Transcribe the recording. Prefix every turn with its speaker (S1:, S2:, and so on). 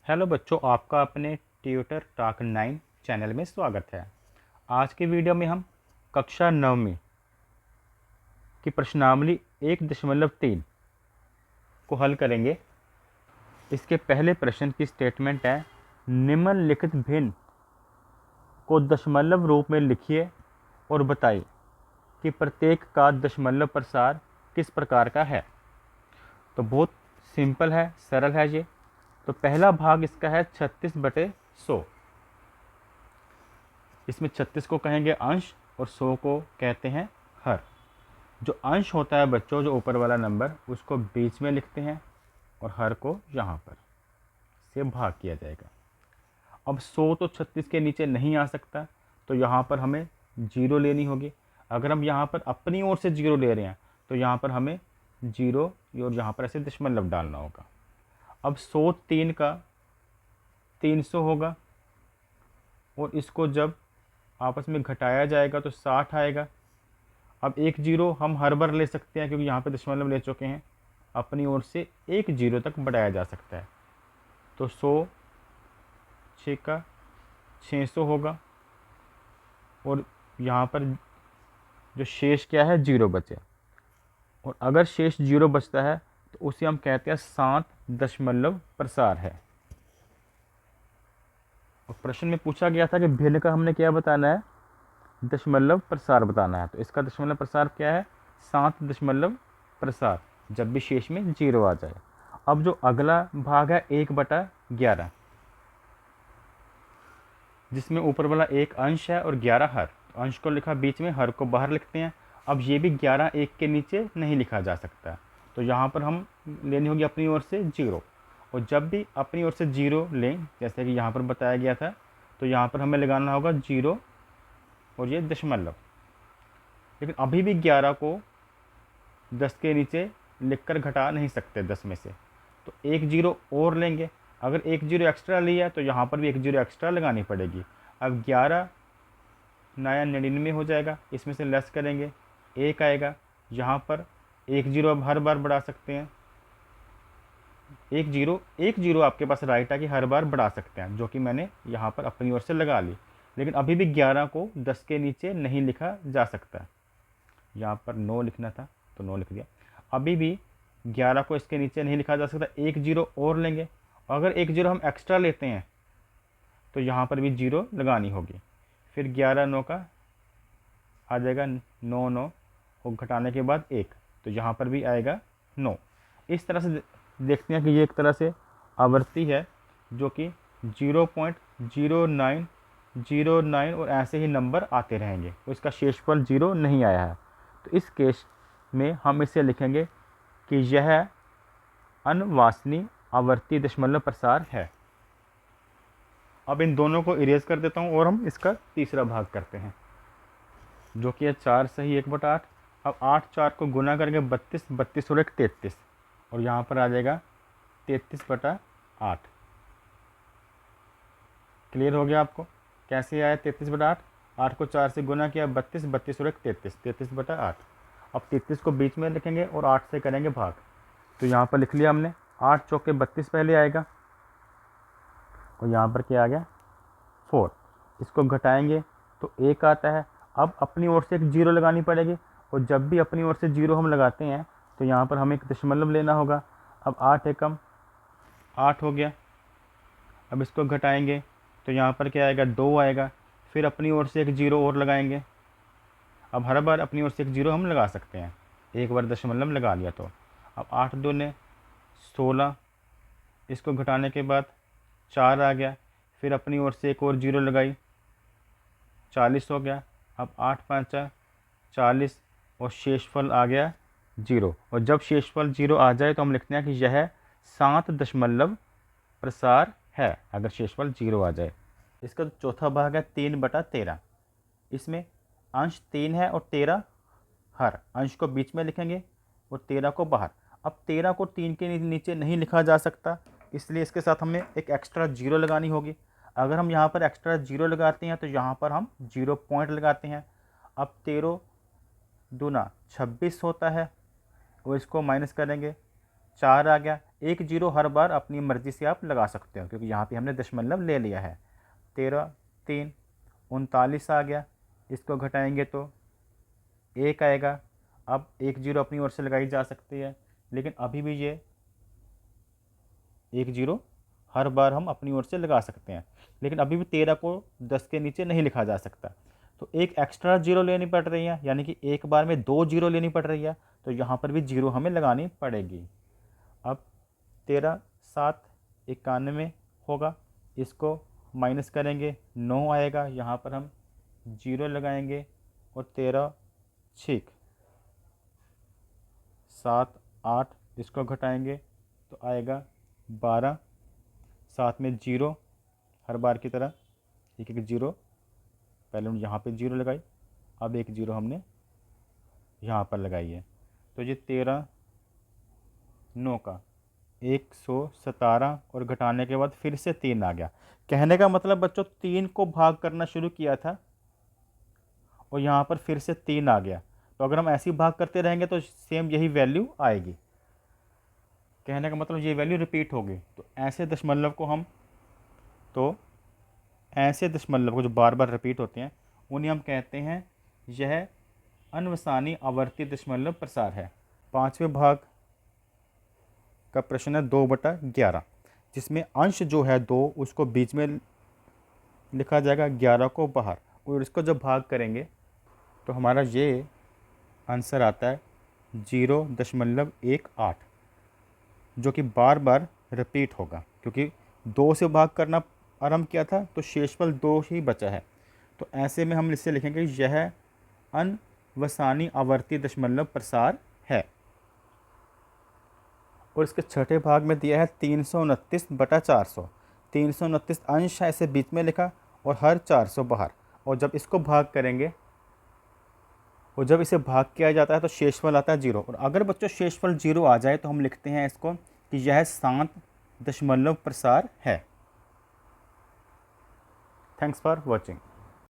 S1: Hello बच्चों, आपका अपने ट्यूटर टॉक 9 चैनल में स्वागत है। आज की वीडियो में हम कक्षा 9वीं की प्रश्नावली 1.3 को हल करेंगे। इसके पहले प्रश्न की स्टेटमेंट है, निम्नलिखित भिन्न को दशमलव रूप में लिखिए और बताइए कि प्रत्येक का दशमलव प्रसार किस प्रकार का है। तो बहुत सिंपल है, सरल है ये। तो पहला भाग इसका है 36/100। इसमें 36 को कहेंगे अंश और 100 को कहते हैं हर। जो अंश होता है बच्चों, जो ऊपर वाला नंबर, उसको बीच में लिखते हैं और हर को यहाँ पर से भाग किया जाएगा। अब 100 तो 36 के नीचे नहीं आ सकता, तो यहाँ पर हमें जीरो लेनी होगी। अगर हम यहाँ पर अपनी ओर से जीरो ले रहे हैं तो यहाँ पर हमें जीरो और यहाँ पर ऐसे दशमलव डालना होगा। अब 103 का 300 होगा और इसको जब आपस में घटाया जाएगा तो 60 आएगा। अब एक जीरो हम हर बार ले सकते हैं क्योंकि यहाँ पे दशमलव ले चुके हैं। अपनी ओर से एक जीरो तक बढ़ाया जा सकता है। तो 100 6 का 600 होगा और यहाँ पर जो शेष क्या है, जीरो बचे। और अगर शेष जीरो बचता है तो उसे हम कहते हैं 60 दशमलव प्रसार है। और प्रश्न में पूछा गया था कि भिन्न का हमने क्या बताना है, दशमलव प्रसार बताना है। तो इसका दशमलव प्रसार क्या है, 60 दशमलव प्रसार, जब भी शेष में जीरो आ जाए। अब जो अगला भाग है 1/11, जिसमें ऊपर वाला एक अंश है और 11 हर। तो अंश को लिखा बीच में, हर को बाहर लिखते हैं। अब ये भी 11 एक के नीचे नहीं लिखा जा सकता, तो यहाँ पर हम लेनी होगी अपनी ओर से जीरो। और जब भी अपनी ओर से जीरो लें, जैसे कि यहाँ पर बताया गया था, तो यहाँ पर हमें लगाना होगा जीरो और ये दशमलव। लेकिन अभी भी 11 को 10 के नीचे लिखकर घटा नहीं सकते 10 में से, तो एक जीरो और लेंगे। अगर एक जीरो एक्स्ट्रा लिया तो यहाँ पर भी एक जीरो एक्स्ट्रा लगानी पड़ेगी। अब 11 नया 99 हो जाएगा, इसमें से लेस करेंगे एक आएगा। यहाँ पर एक जीरो अब हर बार बढ़ा सकते हैं। एक जीरो आपके पास राइट है कि हर बार बढ़ा सकते हैं, जो कि मैंने यहाँ पर अपनी ओर से लगा ली। लेकिन अभी भी 11 को 10 के नीचे नहीं लिखा जा सकता। यहाँ पर 9 लिखना था तो 9 लिख दिया। अभी भी 11 को इसके नीचे नहीं लिखा जा सकता, एक जीरो और लेंगे। अगर एक जीरो हम एक्स्ट्रा लेते हैं तो यहाँ पर भी जीरो लगानी होगी। फिर 11 9 का आ जाएगा 9 9 और घटाने के बाद एक, तो यहाँ पर भी आएगा 9। इस तरह से देखते हैं कि ये एक तरह से आवर्ती है, जो कि 0.0909 और ऐसे ही नंबर आते रहेंगे। तो इसका शेषफल जीरो नहीं आया है, तो इस केस में हम इसे लिखेंगे कि यह अनवांछनीय आवर्ती दशमलव प्रसार है। अब इन दोनों को इरेज कर देता हूँ और हम इसका तीसरा भाग करते हैं, जो कि है 4 सही 1/8। अब 8 4 को गुना करेंगे 32, 32 और 1 33, और यहाँ पर आ जाएगा 33/8। क्लियर हो गया आपको कैसे आया 33/8? 8 को 4 से गुना किया 32, 32 और 1 33, 33/8। अब 33 को बीच में लिखेंगे और 8 से करेंगे भाग। तो यहाँ पर लिख लिया हमने, 8 चौके 32 पहले आएगा और यहाँ पर क्या आ गया 4। इसको घटाएंगे तो 1 आता है। अब अपनी ओर से एक जीरो लगानी पड़ेगी, और जब भी अपनी ओर से जीरो हम लगाते हैं तो यहाँ पर हमें एक दशमलव लेना होगा। अब 8 एकम 8 हो गया। अब इसको घटाएंगे तो यहाँ पर क्या आएगा 2 आएगा। फिर अपनी ओर से एक जीरो और लगाएंगे। अब हर बार अपनी ओर से एक जीरो हम लगा सकते हैं, एक बार दशमलव लगा लिया तो। अब 8 दूने 16, इसको घटाने के बाद 4 आ गया। फिर अपनी ओर से एक और जीरो लगाई, 40 हो गया। अब 8 5 40 और शेषफल आ गया जीरो। और जब शेषफल जीरो आ जाए तो हम लिखते हैं कि यह 7 दशमलव प्रसार है, अगर शेषफल जीरो आ जाए। इसका चौथा भाग है 3/13। इसमें अंश 3 है और 13 हर। अंश को बीच में लिखेंगे और 13 को बाहर। अब 13 को 3 के नीचे नहीं लिखा जा सकता, इसलिए इसके साथ हमें एक एक्स्ट्रा जीरो लगानी होगी। अगर हम यहाँ पर एक्स्ट्रा जीरो लगाते हैं तो यहाँ पर हम जीरो पॉइंट लगाते हैं। अब 13 दूना 26 होता है, और इसको माइनस करेंगे 4 आ गया। एक जीरो हर बार अपनी मर्ज़ी से आप लगा सकते हो क्योंकि यहाँ पे हमने दशमलव ले लिया है। 13 3 39 आ गया, इसको घटाएंगे तो 1 आएगा। अब एक जीरो अपनी ओर से लगाई जा सकती है, लेकिन अभी भी ये एक जीरो हर बार हम अपनी ओर से लगा सकते हैं, लेकिन अभी भी 13 को 10 के नीचे नहीं लिखा जा सकता। तो एक एक्स्ट्रा जीरो लेनी पड़ रही है, यानी कि एक बार में 2 जीरो लेनी पड़ रही है, तो यहाँ पर भी जीरो हमें लगानी पड़ेगी। अब 13 7 91 होगा, इसको माइनस करेंगे 9 आएगा, यहाँ पर हम जीरो लगाएंगे और 13 6 7 8, इसको घटाएंगे तो आएगा 12, साथ में जीरो हर बार की तरह एक एक जीरो, पहले हम यहाँ पे जीरो लगाई, अब एक जीरो हमने यहाँ पर लगाई है, तो ये 13 9 का 117 और घटाने के बाद फिर से 3 आ गया। कहने का मतलब बच्चों 3 को भाग करना शुरू किया था और यहाँ पर फिर से 3 आ गया, तो अगर हम ऐसे ही भाग करते रहेंगे तो सेम यही वैल्यू आएगी। कहने का मतलब ये वैल्यू रिपीट होगी। तो ऐसे दशमलव को जो बार बार रिपीट होते हैं उन्हें हम कहते हैं यह अनवसानी आवर्ती दशमलव प्रसार है। 5वें भाग का प्रश्न है 2/11, जिसमें अंश जो है 2 उसको बीच में लिखा जाएगा, 11 को बाहर, और इसको जब भाग करेंगे तो हमारा ये आंसर आता है 0.18, जो कि बार बार रिपीट होगा क्योंकि 2 से भाग करना आरंभ किया था तो शेषफल 2 ही बचा है। तो ऐसे में हम इससे लिखेंगे यह अनवसानी आवर्ती दशमलव प्रसार है। और इसके छठे भाग में दिया है 329/400। 329 अंश है, ऐसे बीच में लिखा और हर 400 बाहर, और जब इसको भाग करेंगे और जब इसे भाग किया जाता है तो शेषफल आता है 0। और अगर बच्चों शेषफल 0 आ जाए तो हम लिखते हैं इसको कि यह 7 दशमलव प्रसार है। Thanks for watching.